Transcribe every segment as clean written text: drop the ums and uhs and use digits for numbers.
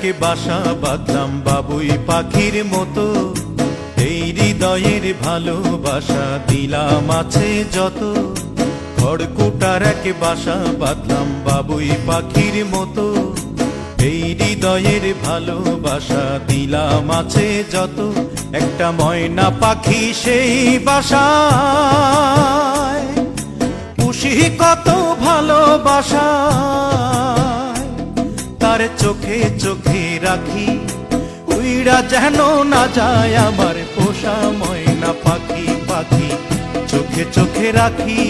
একে বাসা বাঁধলাম বাবুই পাখির মতো, এই হৃদয়ের ভালোবাসা দিলাম আছে যত। খড়কুটার একে বাসা বাঁধলাম বাবুই পাখির মতো, এই হৃদয়ের ভালোবাসা দিলাম আছে যত। একটা ময়না পাখি সেই বাসায়, পুষি কত ভালোবাসা, তার চোখে চোখে রাখি, উইরা যেন না যায় আমার পোষা ময়না পাখি। পাখি চোখে চোখে রাখি,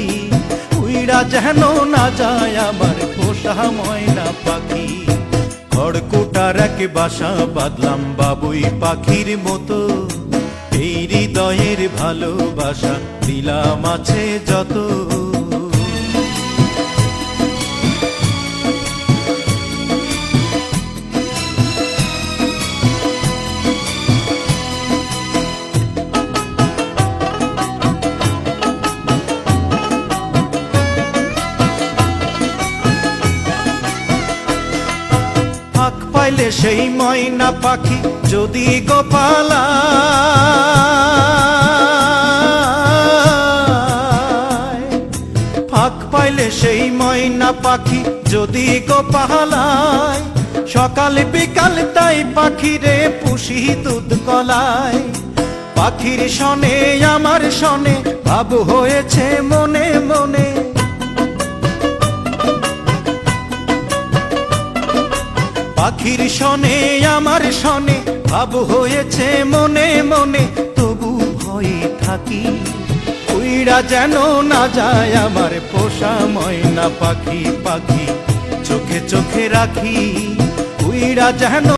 উইরা যেন না যায় আমার পোষা ময়না পাখি। খড়কুটার এক বাসা বাঁধলাম বাবুই পাখির মতো, এই হৃদয়ের ভালোবাসা দিলাম আছে যত। পাইলে সেই ময়না পাখি যদি গোপালা, ফাঁক পাইলে সেই ময়না পাখি যদি গোপালায়, সকাল বিকাল তাই পাখিরে পুষি দুধ কলায়। পাখির শনে আমার শনে ভাব হয়েছে মনে মনে, পাখির শনে আমার শনে ভাব হয়েছে মনে মনে। তবু ভয়ে থাকি, উইরা যেন না যায় আমার পোষা ময়না পাখি। পাখি চোখে চোখে রাখি, উইরা যেন